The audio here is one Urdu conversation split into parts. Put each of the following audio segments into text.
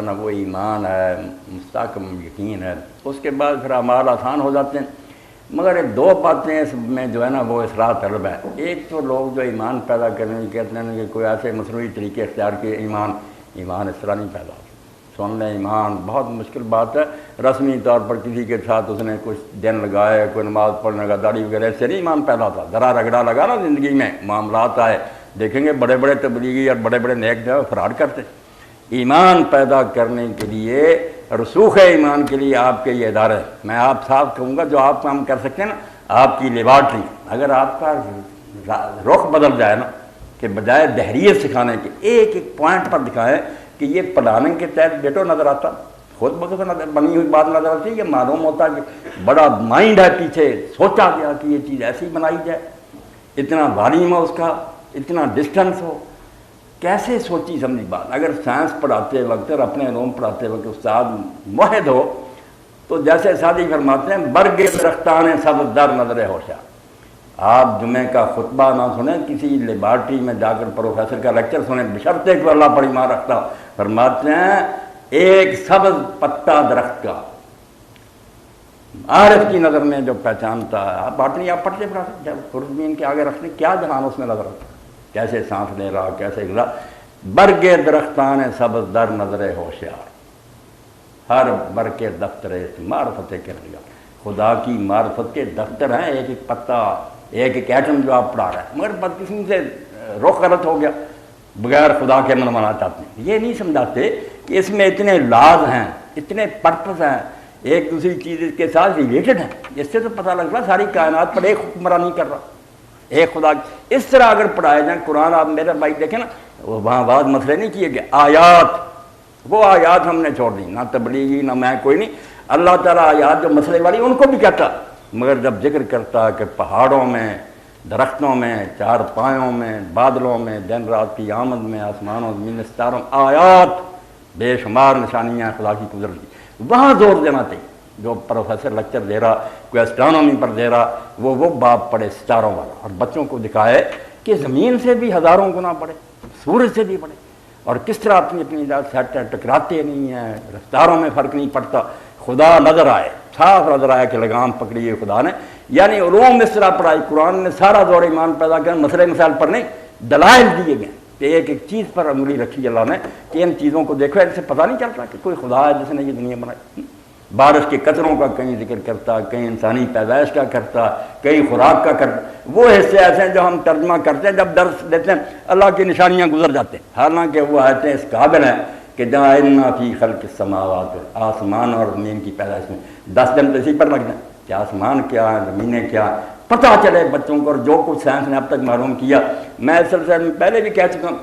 نا وہ ایمان ہے، مستحکم یقین ہے، اس کے بعد پھر اعمال آسان ہو جاتے ہیں۔ مگر دو باتیں اس میں جو ہے نا وہ اصلاح طلب ہے۔ ایک تو لوگ جو ایمان پیدا کرنے کی کہتے ہیں کہ کوئی ایسے مصنوعی طریقے اختیار کیے، ایمان اس طرح نہیں پیدا ہوتا۔ سن لیں، ایمان بہت مشکل بات ہے۔ رسمی طور پر کسی کے ساتھ اس نے کچھ دن لگائے، کوئی نماز پڑھنے کا، داڑھی وغیرہ، سے نہیں ایمان پیدا ہوتا۔ ذرا رگڑا لگا نا زندگی میں، معاملات آئے، دیکھیں گے بڑے بڑے تبلیغی اور بڑے بڑے نیک جو ہے فراڈ کرتے۔ ایمان پیدا کرنے کے لیے، رسوخ ایمان کے لیے آپ کے یہ ادارے، میں آپ صاحب کہوں گا جو آپ کام کر سکتے ہیں نا، آپ کی لیبارٹری، اگر آپ کا رخ بدل جائے نا، کہ بجائے دہریت سکھانے کے ایک ایک پوائنٹ پر دکھائیں کہ یہ پلاننگ کے تحت بیٹو نظر آتا، خود بخود نظر بنی ہوئی بات نظر آتی ہے، یہ معلوم ہوتا کہ بڑا مائنڈ ہے پیچھے، سوچا گیا کہ یہ چیز ایسی بنائی جائے، اتنا والیوم ہو اس کا، اتنا ڈسٹنس ہو، کیسے سوچی سمجھی بات۔ اگر سائنس پڑھاتے وقت اور اپنے علوم پڑھاتے وقت استاد موحد ہو تو جیسے سادی فرماتے ہیں برگ درختان سب در نظر ہوشیار۔ آپ جمعے کا خطبہ نہ سنیں، کسی لیبارٹری میں جا کر پروفیسر کا لیکچر سنیں، بشرطے کہ اللہ پر ایمان رکھتا، فرماتے ہیں ایک سبز پتا درخت کا عارف کی نظر میں جو پہچانتا ہے، آپ باٹنی آپ پڑھتے پڑھا سکتے ہیں، خورزمین کے آگے رکھنے کیا جہان اس میں نظر آتا، کیسے سانس لے رہا، کیسے گرا۔ برگ درختان سبز در نظر ہوشیار، ہر برکے دفتر معرفت کرنے، خدا کی معرفت کے دفتر ہیں، ایک ایک پتا، ایک ایک ایٹم جو آپ پڑھا رہے ہیں، مگر بدقسمتی سے رخ غلط ہو گیا، بغیر خدا کے منوانا چاہتے ہیں۔ یہ نہیں سمجھاتے کہ اس میں اتنے لاز ہیں، اتنے پرپس ہیں، ایک دوسری چیز اس کے ساتھ ریلیٹڈ ہے۔ اس سے تو پتہ لگ رہا ساری کائنات پر ایک حکمرانی کر رہا، ایک خدا۔ اس طرح اگر پڑھائے جائیں قرآن، آپ میرے بھائی دیکھیں نا، وہاں بعض مسئلے نہیں کیے گئے، آیات، وہ آیات ہم نے چھوڑ دی، نہ تبلیغی نہ میں کوئی نہیں، اللہ تعالیٰ آیات جو مسئلے والی ان کو بھی کہتا، مگر جب ذکر کرتا کہ پہاڑوں میں، درختوں میں، چار پایوں میں، بادلوں میں، دن رات کی آمد میں، آسمانوں زمین ستاروں، آیات بے شمار نشانیاں خدا کی قدرت کی، وہاں زور دینا چاہیے۔ جو پروفیسر لیکچر دے رہا، کوئی اسٹرانومی پر دے رہا، وہ باپ پڑھے ستاروں والا، اور بچوں کو دکھائے کہ زمین سے بھی ہزاروں گنا بڑھے، سورج سے بھی بڑھے، اور کس طرح اپنی اپنی ذات سے ٹکراتے نہیں ہیں، رفتاروں میں فرق نہیں پڑتا، خدا نظر آئے، صاف نظر آیا کہ لگام پکڑی ہے خدا نے۔ یعنی علوم اس طرح پڑھائی، قرآن نے سارا دور ایمان پیدا کیا، مسئلے مسائل پر نہیں، دلائل دیے گئے کہ ایک ایک چیز پر انگلی رکھی اللہ نے کہ ان چیزوں کو دیکھو، ان سے پتہ نہیں چلتا کہ کوئی خدا ہے جس نے یہ دنیا بنائی۔ بارش کے قطروں کا کہیں ذکر کرتا، کہیں انسانی پیدائش کا کرتا، کہیں خوراک کا کرتا، وہ حصے ایسے ہیں جو ہم ترجمہ کرتے ہیں جب درس دیتے ہیں، اللہ کی نشانیاں گزر جاتے ہیں، حالانکہ وہ آیتیں اس قابل ہیں کہ جہاں انا فی خلق السماوات، آسمان اور زمین کی پیدائش میں 10 دن تو اسی پر لگ جائیں کہ آسمان کیا ہے، زمینیں کیا، پتہ چلے بچوں کو، اور جو کچھ سائنس نے اب تک معلوم کیا۔ میں اس سلسلے میں پہلے بھی کہہ چکا ہوں،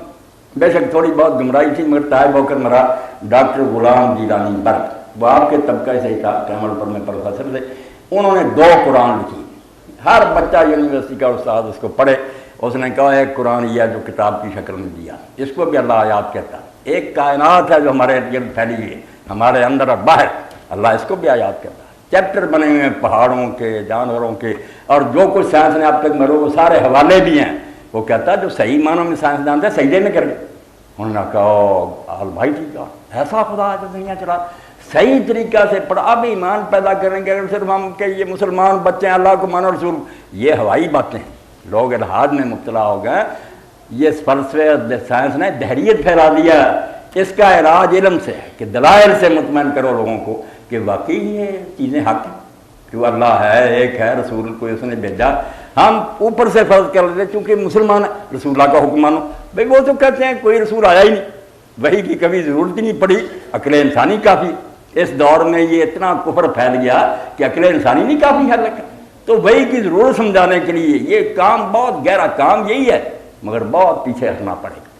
بے شک تھوڑی بہت گمراہی تھی، مگر طائب ہو کر مرا ڈاکٹر غلام جیلانی برق، وہ آپ کے طبقہ سے ہی تھا، کیمل پر میں پروفیسر تھے، انہوں نے 2 قرآن لکھی، ہر بچہ یونیورسٹی کا استاد اس کو پڑھے، اس نے کہا ایک قرآن یہ ہے جو کتاب کی شکل میں دیا، اس کو بھی اللہ آیات کہتا ہے، ایک کائنات ہے جو ہمارے ارد گرد پھیلی ہوئی ہے، ہمارے اندر اور باہر، اللہ اس کو بھی آیات کہتا ہے۔ چیپٹر بنے ہوئے ہیں پہاڑوں کے، جانوروں کے، اور جو کچھ سائنس نے اب تک مرو وہ سارے حوالے بھی ہیں۔ وہ کہتا ہے جو صحیح معنوں میں سائنس جانتا ہے سجدے میں کر گئے، انہوں نے کہا بھائی ٹھیک ہے، ایسا خدا ہے جو دنیا چلا، صحیح طریقہ سے پڑھا۔ اب ایمان پیدا کریں گے اگر صرف ہم کہ یہ مسلمان بچے ہیں اللہ کو مانو رسول، یہ ہوائی باتیں، لوگ الحاد میں مبتلا ہو گئے۔ یہ فلسفے سائنس نے دہریت پھیلا دیا، اس کا علاج علم سے ہے کہ دلائل سے مطمئن کرو لوگوں کو کہ واقعی یہ چیزیں حق ہیں، کہ وہ اللہ ہے، ایک ہے، رسول کو اس نے بھیجا۔ ہم اوپر سے فرض کر لیتے چونکہ مسلمان ہیں رسول اللہ کا حکم مانو، بھائی وہ تو کہتے ہیں کوئی رسول آیا ہی نہیں، وحی کی کبھی ضرورت ہی نہیں پڑی، عقل انسانی کافی۔ اس دور میں یہ اتنا کفر پھیل گیا کہ عقل انسانی نہیں کافی ہے، لگا تو وحی کی ضرورت سمجھانے کے لیے یہ کام بہت گہرا کام یہی ہے، مگر بہت پیچھے ہٹنا پڑے گا۔